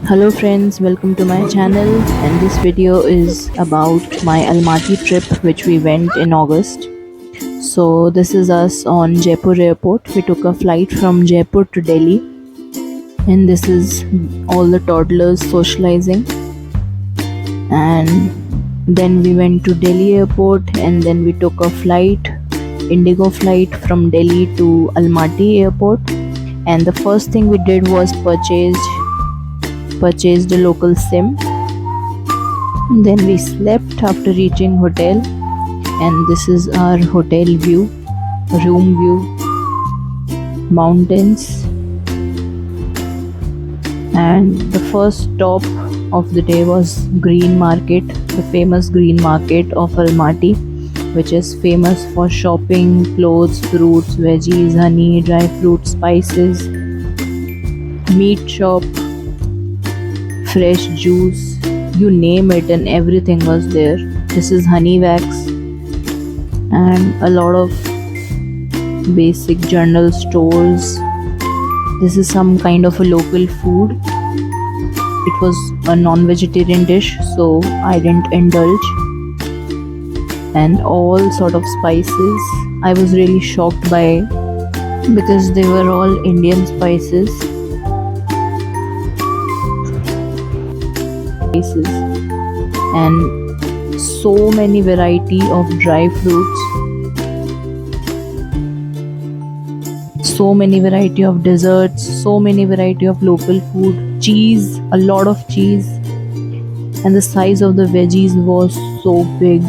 Hello friends, welcome to my channel, and this video is about my Almaty trip which we went in August. So this is us on Jaipur airport. We took a flight from Jaipur to Delhi, and this is all the toddlers socializing. And then we went to Delhi airport, and then we took a flight, Indigo flight from Delhi to Almaty airport. And the first thing we did was purchased a local SIM. Then we slept after reaching hotel, and this is our hotel view, room view, mountains. And the first stop of the day was Green Market, the famous Green Market of Almaty, which is famous for shopping, clothes, fruits, veggies, honey, dry fruits, spices, meat shop, fresh juice, you name it, and everything was there. This is Honey Wax, and a lot of basic general stores. This is some kind of a local food. It was a non-vegetarian dish, so I didn't indulge. And all sort of spices. I was really shocked by, because they were all Indian spices. And so many variety of dry fruits, so many variety of desserts, so many variety of local food, cheese, a lot of cheese, and the size of the veggies was so big.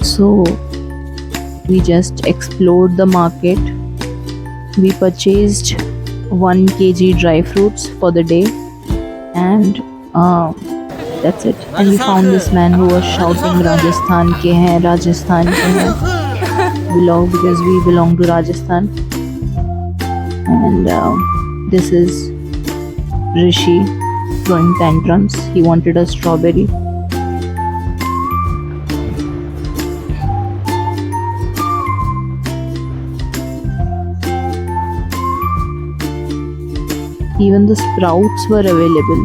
So we just explored the market. We purchased 1 kg dry fruits for the day, and that's it. And we found this man who was shouting Rajasthan ke hain, Rajasthan ke hain, because we belong to Rajasthan. And this is Rishi throwing tantrums. He wanted a strawberry. Even the sprouts were available.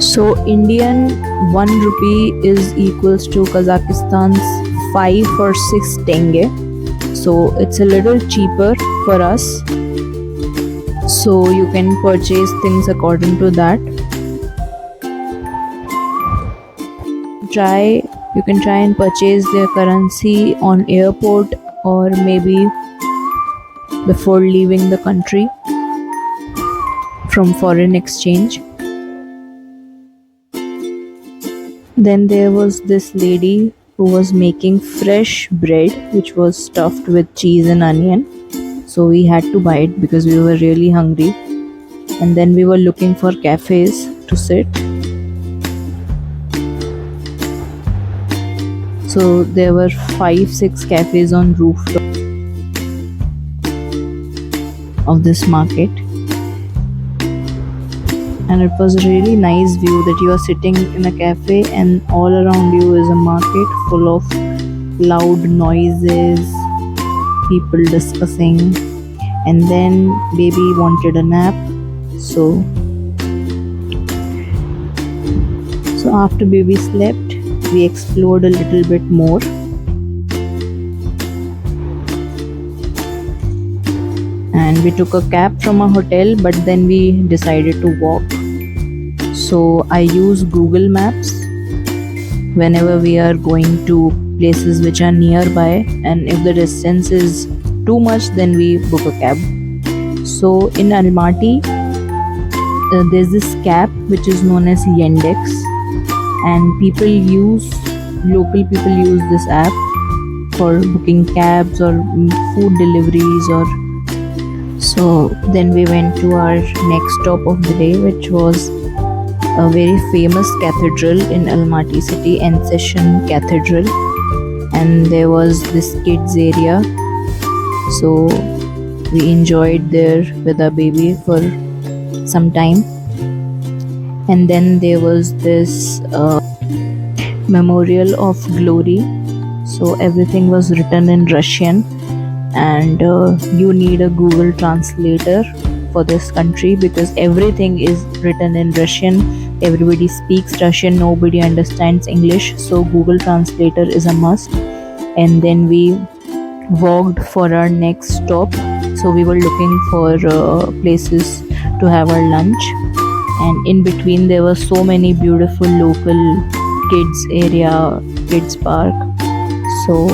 So Indian 1 rupee is equals to Kazakhstan's 5 or 6 tenge. So it's a little cheaper for us. So you can purchase things according to that. You can try and purchase their currency on airport, or maybe before leaving the country from foreign exchange. Then there was this lady who was making fresh bread which was stuffed with cheese and onion. So we had to buy it because we were really hungry. And then we were looking for cafes to sit. So there were 5-6 cafes on rooftop of this market. And it was a really nice view that you are sitting in a cafe and all around you is a market full of loud noises, people discussing. And then baby wanted a nap, so after baby slept, we explored a little bit more. And we took a cab from a hotel, but then we decided to walk. So I use Google Maps whenever we are going to places which are nearby, and if the distance is too much, then we book a cab. So in Almaty, there's this cab which is known as Yandex, and local people use this app for booking cabs or food deliveries. So then we went to our next stop of the day, which was a very famous cathedral in Almaty city, Encession Cathedral. And there was this kids area, so we enjoyed there with our baby for some time. And then there was this Memorial of Glory, so everything was written in Russian, and you need a Google translator for this country because everything is written in Russian. Everybody speaks Russian, nobody understands English, so Google translator is a must. And then we walked for our next stop. So we were looking for places to have our lunch, and in between there were so many beautiful local kids area, kids park. So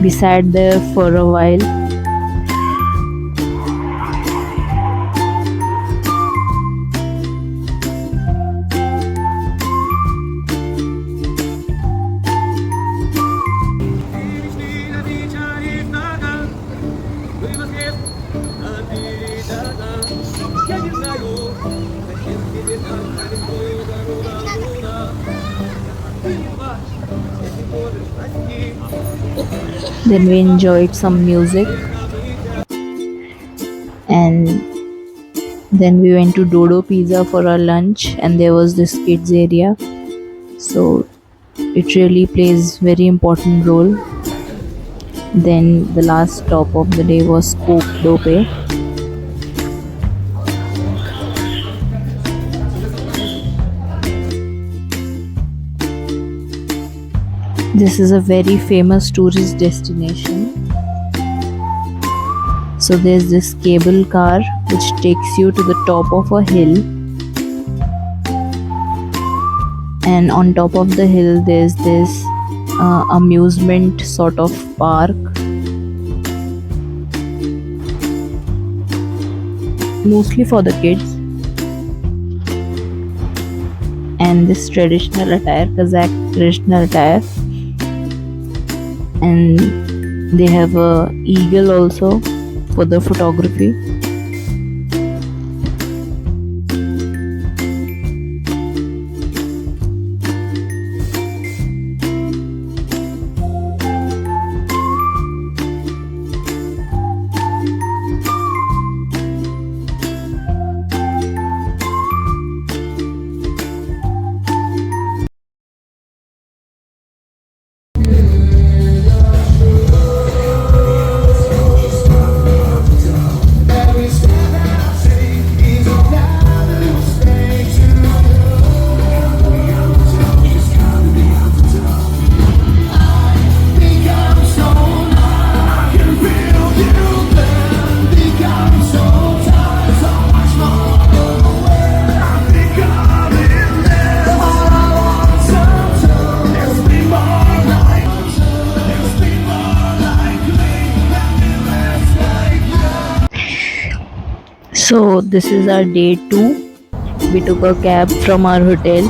we sat there for a while. Then we enjoyed some music, and then we went to Dodo Pizza for our lunch, and there was this kids area. So it really plays very important role. Then the last stop of the day was Coke Dope. This is a very famous tourist destination. So there's this cable car which takes you to the top of a hill, and on top of the hill there's this amusement sort of park, mostly for the kids. And this traditional attire, Kazakh traditional attire, and they have a eagle also for the photography. So this is our day 2. We took a cab from our hotel,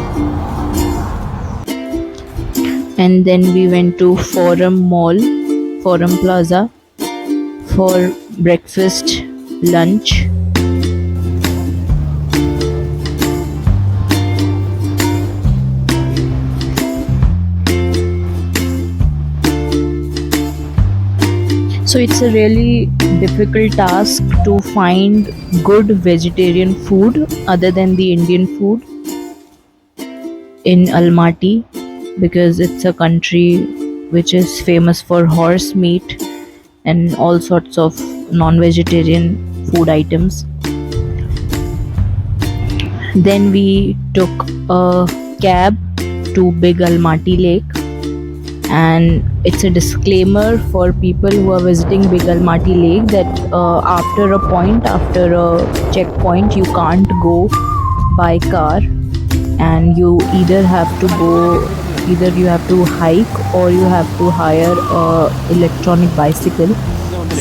and then we went to Forum Mall, Forum Plaza for breakfast, lunch. So it's a really difficult task to find good vegetarian food other than the Indian food in Almaty, because it's a country which is famous for horse meat and all sorts of non-vegetarian food items. Then we took a cab to Big Almaty Lake, and it's a disclaimer for people who are visiting Big Almaty Lake that after a checkpoint, you can't go by car, and you either have to hike or you have to hire a electronic bicycle.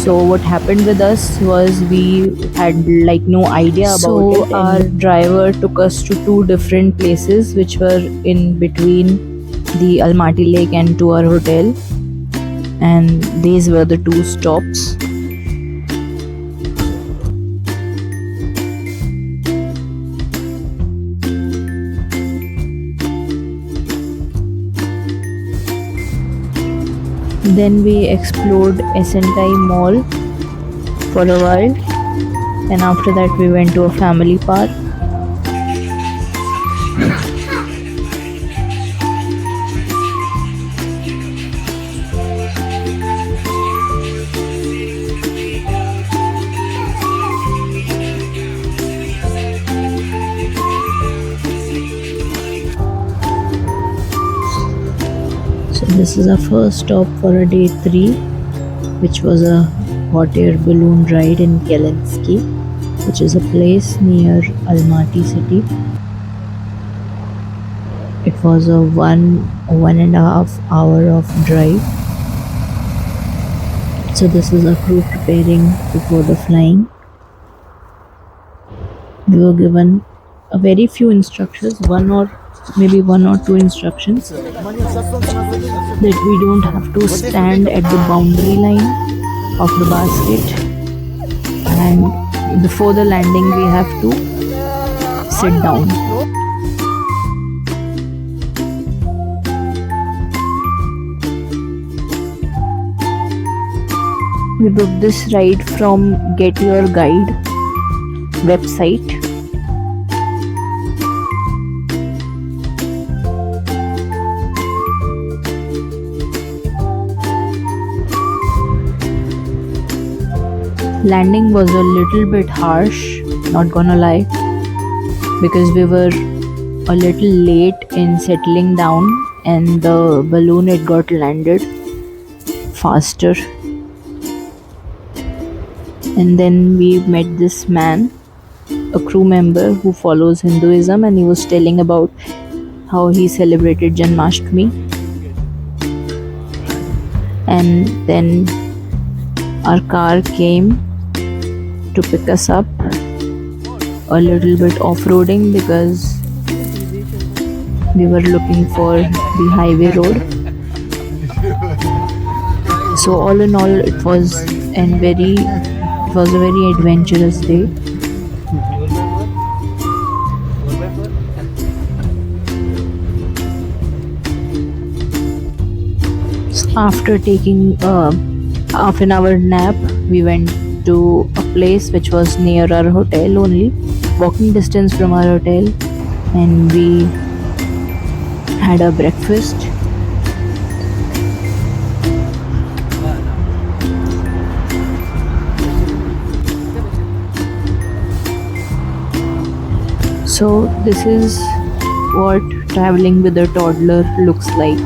So what happened with us was we had like no idea about it. So our driver took us to two different places which were in between the Almaty Lake and to our hotel, and these were the two stops. Then we explored Esentai Mall for a while, and after that we went to a family park. This is our first stop for a day 3, which was a hot air balloon ride in Kelenski, which is a place near Almaty city. It was a 1.5 hour of drive. So this is a crew preparing before the flying. We were given a very few instructions, maybe one or two instructions, that we don't have to stand at the boundary line of the basket, and before the landing we have to sit down. We booked this ride from Get Your Guide website. Landing was a little bit harsh, not gonna lie, because we were a little late in settling down and the balloon it got landed faster. And then we met this man, a crew member who follows Hinduism, and he was telling about how he celebrated Janmashtami. And then our car came to pick us up, a little bit off-roading because we were looking for the highway road. So all in all, it was a very adventurous day. After taking a half an hour nap, we went to a place which was near our hotel, only walking distance from our hotel, and we had a breakfast. So this is what traveling with a toddler looks like.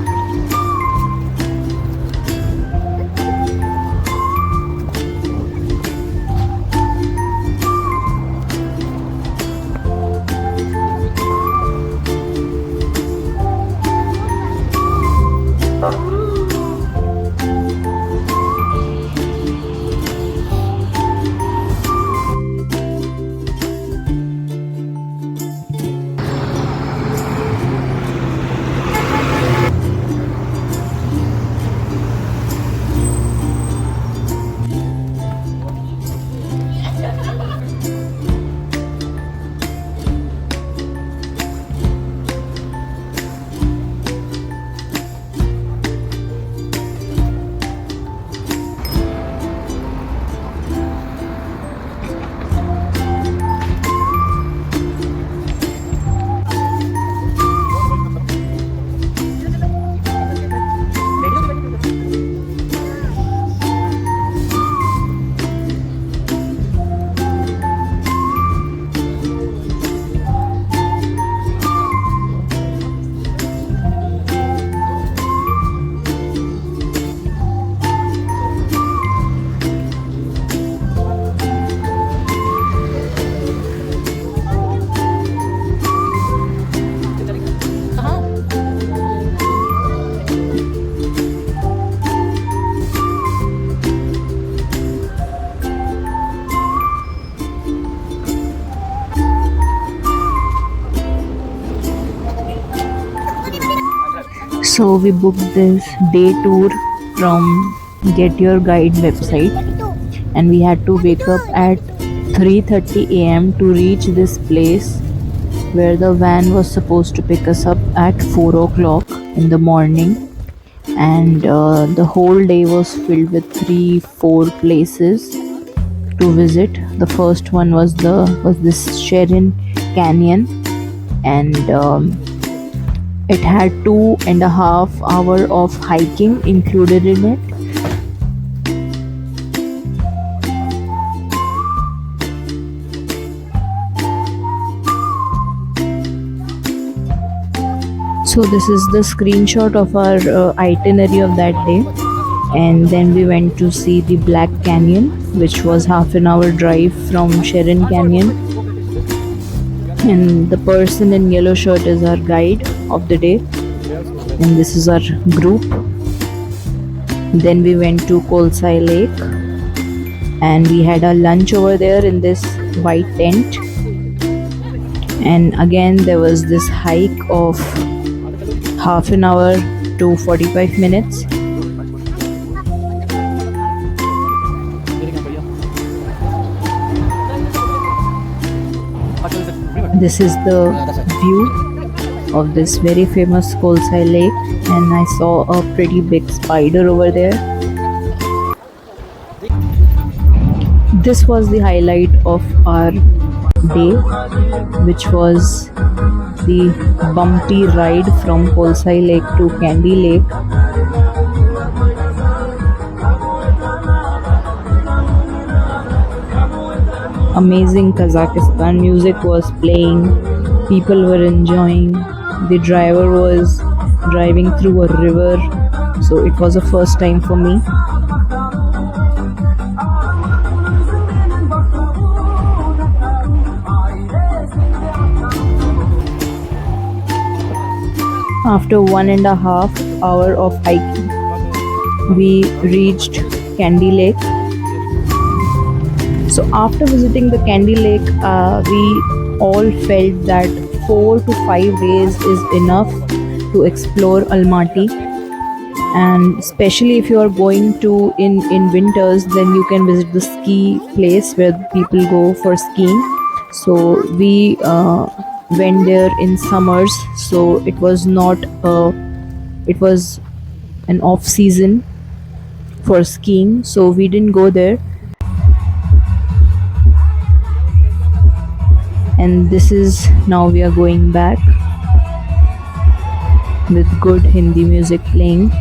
So we booked this day tour from Get Your Guide website, and we had to wake up at 3:30 a.m. to reach this place where the van was supposed to pick us up at 4 o'clock in the morning. And the whole day was filled with 3-4 places to visit. The first one was this Sharon Canyon, and it had 2.5 hours of hiking included in it. So this is the screenshot of our itinerary of that day, and then we went to see the Black Canyon, which was half an hour drive from Sharon Canyon. And the person in yellow shirt is our guide of the day, and this is our group. Then we went to Kolsai Lake, and we had our lunch over there in this white tent. And again there was this hike of half an hour to 45 minutes. This is the view of this very famous Kolsai Lake, and I saw a pretty big spider over there. This was the highlight of our day, which was the bumpy ride from Kolsai Lake to Candy Lake. Amazing Kazakhstan music was playing, people were enjoying, the driver was driving through a river, so it was a first time for me. After 1.5 hours of hiking, we reached Candy Lake. So after visiting the Candy Lake, we all felt that 4 to 5 days is enough to explore Almaty. And especially if you are going to in winters, then you can visit the ski place where people go for skiing. So we went there in summers, so it was not it was an off season for skiing, so we didn't go there. And this is now we are going back with good Hindi music playing.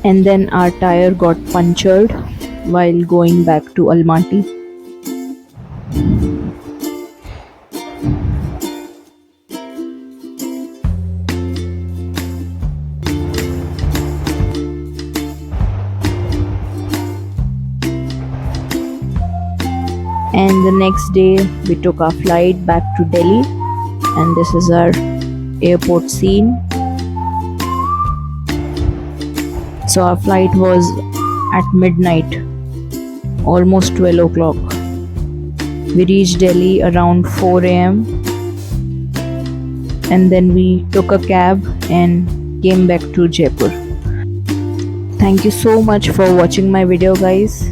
And then our tire got punctured while going back to Almaty. And the next day we took our flight back to Delhi, and this is our airport scene. So our flight was at midnight, almost 12 o'clock. We reached Delhi around 4 a.m. and then we took a cab and came back to Jaipur. Thank you so much for watching my video, guys.